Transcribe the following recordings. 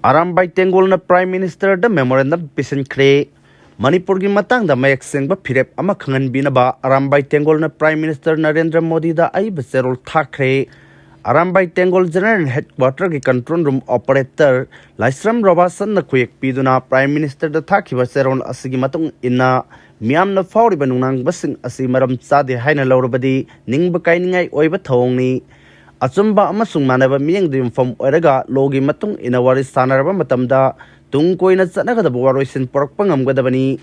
Arambai Tenggol na Prime Minister da Memorandum Pisinkhre Manipur gi matang da mayak sengba phirep ama khangan binaba Arambai Tenggol na Prime Minister Narendra Modida ai baserol thakre Arambai Tenggol General Headquarter gi control room operator Laisram Robasan na kuyak piduna Prime Minister da thaki baserol asigi matung inna miam na fauri banunang basing asi maram chade haina lawrabadi ningba kainingai oiba thongni Achumba amasung manaba miyang dim from oraga logi matung inawari sanaraba matamda tung koina chanaga waroisin porkpa ngamgadabani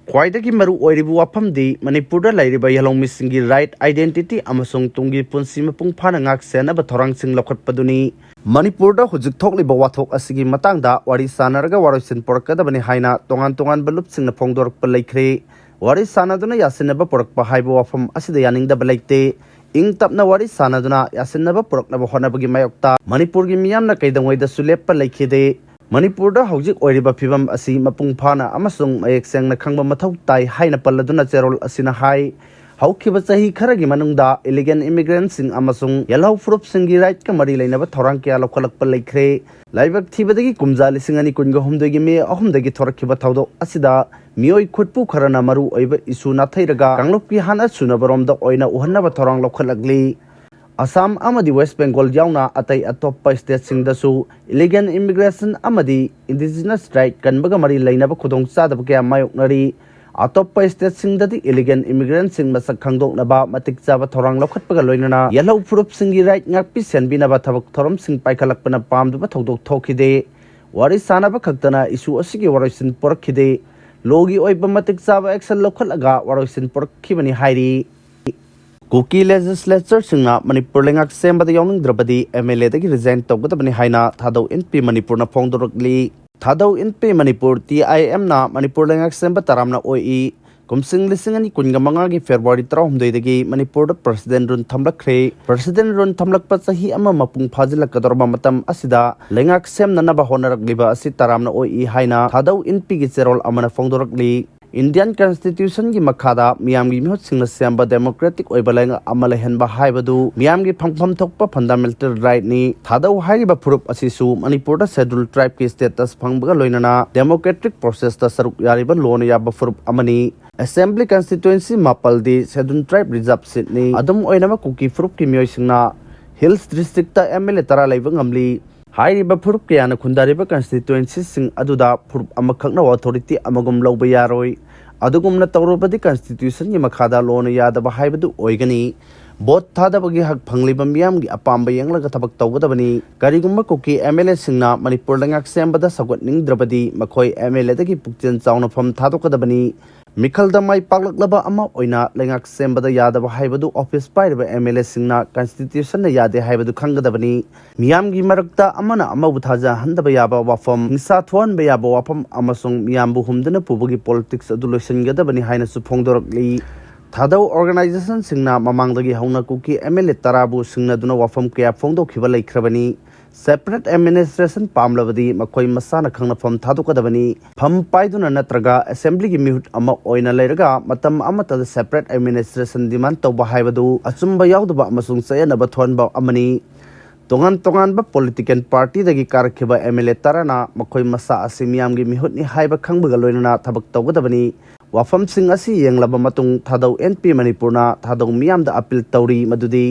khwaidagi maru oiribu wafamdi manipurda lairiba yalong misingi right identity amasung tungi punsi mapung phana ngak senaba thorangsing lokhatpaduni manipurda hujik thokliba wathok asigi matangda wari sanaraga waroisin porkadabani haina tongan balupsingna phongdorkpa laikhre wari sanaduna yasinaba porkpa haiba wafam asida yaningdaba laite ing tapna wari sanaduna yasinaba poroknaba honabagi mayokta manipur gi miyamna kaidangwaida suleppa laikhide manipur da hojik oiriba phibam asi mapung phana amasung mayek sengna khangba mathau tai haina palladuna cherol asina hai haukiba chahi kharagi manungda illegal immigrants sing amasung yellow fruit singi right ka mari leinaba thorang kya lokhalakpa laikhre laibak thibadagi kumja lisingani kunga humdegi me ahumdagi thorakhiba thawdo asida mioi khutpu kharana maru oiba isu na thairaga kanglopki hana sunabaromda oina uhanna thorang lokhalagli Assam amadi West Bengal yauna atai atoppa state singdasu illegal immigration amadi indigenous right kanbaga mari leinaba khudong chadaba kya mayoknari atoppa state singdadi illegal immigrants sing masak khangdoknaba matik chaba thorang lokhatpaga loinana yellow proof singi right ngakpi senbinaba thabak thorom sing paikhalakpana pamduba thodok thokide wari sanaba khaktana isu asigi waroisin porakhide logi oiba matik chaba action lokhalaga waroisin porakhibani hairi Kuki legislature singna Manipur lengak sembada yawning drabadi MLA dagi resign tawgadabani haina thadau NP Manipur na phongdorokli thadau NP Manipur TIM na Manipur lengak semba taramna OE kumsing lisingani kunga manga gi February 13 dagi Manipur da president run thamlakre president run thamlakpa chahi ama mapung phajilakadorba matam asida lengak semna na ba honaragliba asi taramna OE haina thadau NP gi cherol amana phongdorokli Indian Constitution gi makhada miyamgi mihot singna samba democratic oibalenga amala henba haibadu miyamgi phangpham thokpa fundamental right ni thadau hairiba phurup asisu Manipur da scheduled tribe ki status phangbaga loinana democratic process ta saruk yariba lon yaba phurup amani assembly constituency mapaldi scheduled tribe reserve seat ni adum oinama kuki phurup ki miyoi singna hills district ta MLA tara leiba ngamli Hairiba phurup kayana khundariba constituency sing aduda phurup amakhakna authority amagum lawba yaroi adugumna tawrobadi constitution gi makhada lona yadaba haibadu oigani bot thadabagi hak phangliba miyam gi apamba yenglaga thabak tawgadabani karigumma koki MLA singna Manipur langak sembada sagotning drabadi makhoi MLA dagi pukchen chauna pham thadokadabani Mikhal da mai paklaklaba ama oina lengak sembada yadaba haibadu office pairaba MLA singna constitution na yade haibadu khangadabani miyam gi marakta amana amabu thaja handaba yaba wafam hingsa thon be yaba wafam amasung miyambu humdana pubagi politics adulation gadabani haina su phongdorokli thadau organization singna mamangdagi hauna kuki MLA tarabu singna duna wafam kya phongdokhiba laikhrabani separate administration pamlabadi makoi masana khangna pham thadukadabani pham paiduna natraga assembly gi mihut ama oina leiraga matam amata separate administration demand tawba haibadu achumba yaudaba amasung sayanaba thonba amani tongan ba political party dagi karakhiba MLA tarana makoi masa asimiyam gi mihut ni haiba khangbaga loinana thabak tawgadabani wafam sing asi yenglaba matung thadau NP Manipurna thadau miyam da appeal tawri madudi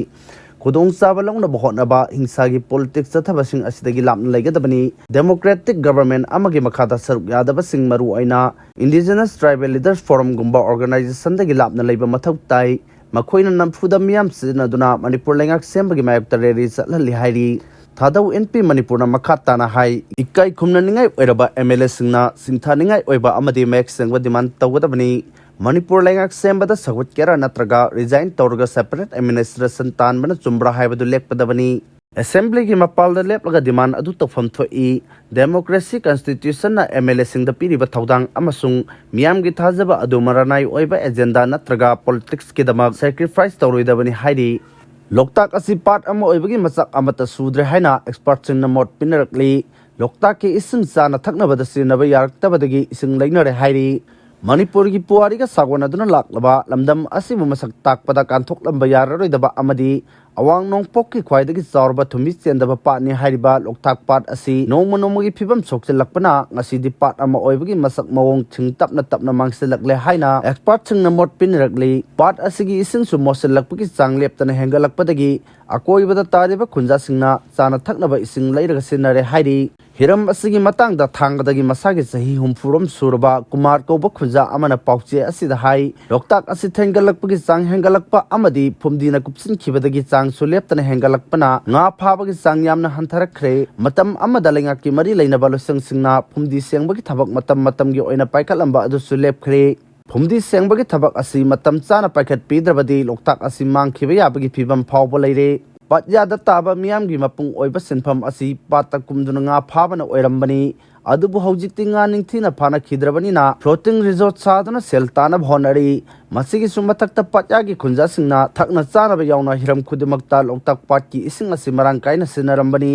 Kudong sabalong na bahonaba hingsagi politics sa tabasing asidagi lapna laigadabani democratic government amagi makhata saruk yadabasing maru aina indigenous tribal leaders forum gumba organization dagi lapna laiba mathau tai makhoina namfuda miyam sinaduna Manipur lengak sembagi mayokta reri chatlali hairi thadau NP Manipurna makhata na hai ikai khumna ningai oiraba MLA singna singtha ningai oiba amadi mek sengba demand tawgadabani Manipur lengak sembada sagut kera natraga resign tawraga separate administration tanbana chumbra haibadu lekpadabani assembly gi mapalda leplaga demand adu tawfam thoi democracy constitution na MLA singda piriba thaudang amasung miyam gi thajaba adu maranai oiba agenda natraga politics ki damak sacrifice tawroidabani hairi loktak asi part ama oibagi masak amata sudre haina experts in mot pinarakli loktak ki ising sana thaknabada sinaba yaraktabadagi ising lainare hairi Manipur gi puari ka sagwana duna laklaba lamdam asibu masak takpada kanthok lamba yararoidaba amadi awang nongpok ki khwaidagi chawrba thumi chendaba patni hairiba loktak pat asi nongma nongmagi phibam sokchelakpana ngasidi pat ama oibagi masak mawong thingtapna tapna mangselakle haina expert chingna mot pinrakli pat asigi ising su moselakpagi changleptana hengalakpadagi akoibada tariba khunja singna chana thaknaba ising leiraga sinare hairi hiram asigi matangda thangadagi masagi sahi humfurom suraba kumar koba khunja amana pauche asida hai loktak asi thengalakpagi chang hengalakpa amadi phumdina kupsin khibadagi chang suleptana hengalakpana nga phabagi chang yamna hantharakhre matam amada lengaki mari leinaba losang singna phumdi sengbagi thabak matam gi oina paikhalamba adu sulepkhre phumdi sengbagi thabak asi matam chana paikhat pidrabadi loktak asi mangkhiba yabagi phibam phawba leire patyada taba miyamgi mapung oiba sinpham asi pata kumduna nga phabana oirambani adubu haujikti nga ningthina phana khidrabani na floating resort saduna seltana bhonari masigi sumathakta patyagi khunja singna thakna chana ba yauna hiram khudimakta loktak patki ising asi marang kaina sinarambani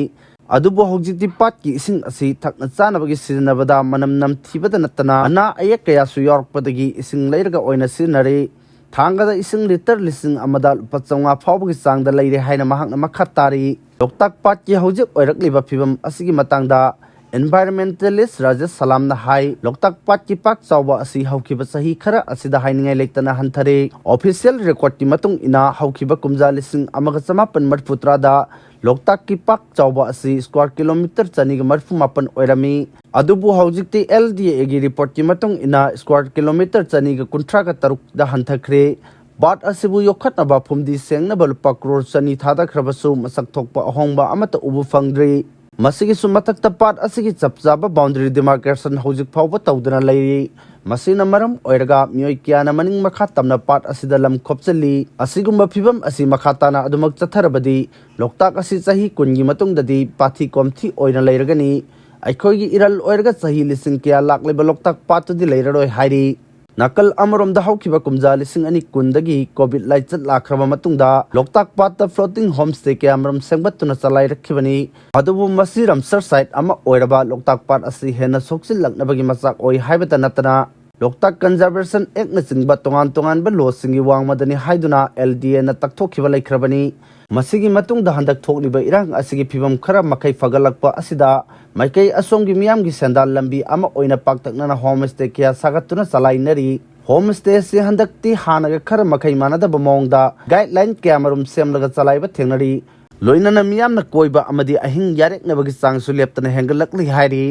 adubu haujikti patki ising asi thakna chana bagi sinabada manam nam thibada natana ana ayak kaya su yorkpadagi ising leiraga oina sinari thangada ising liter lising amada pachonga phawbagi changda leire haina mahakna makhatari loktak patki haujik oirakliba phibam asigi matangda environmentalist Rajesh Salamna hai loktak patki pak chawba asi haukiba sahi khara asida hainingai lektana hanthare official record ti matung ina haukiba kumja lising amaga chamapan marfutra da loktak ki pak chawba asi square kilometer chani ga marfu mapan oirami adubu haujikti LDA gi report ki matung ina square kilometer chani ga kunthra ga taruk da hanthakre bat asibu yokhatna ba phumdi sengna bal pakror chani thada khrabasu masak thokpa ahongba amata ubu fangdri masigi sumathakta pat asigi chapchaba boundary demarcation hojik phawba tawdana leiri masina maram oiraga mioi kiana maning makha tamna pat asida lam khopchali asigumba phibam asi makha tana adumak chatharabadi loktak asi chahi kungi matungdadi pathi komthi oina leiragani aikhoigi iral oiraga chahi lising kya lakleba loktak patudi leiraroi hairi nakal amarom da haukiba kumja lising ani kundagi covid laichat lakhraba matungda loktak patta floating homestay ke amarom sengbatuna chalai rakhibani adubu masiram sir site ama oiraba loktak pat asi hena soksil laknabagi machak oi haibata natana loktak conservation act na chingba tongan ba law singi wangmadani haiduna LDA na takthokiba laikhrabani masigi matungda handak thokliba irang asigi phibam khara makai fagalakpa asida maikai asomgi miyamgi sandal lambi ama oina paktakna homestay kya sagatuna chalainari homestay se handakti hanaga khara makai manada bamongda guideline kamarum semlaga chalaiba thengnari loinana miyamna koiba amadi ahing yarek nabagi changsu leptana hengalakli hairi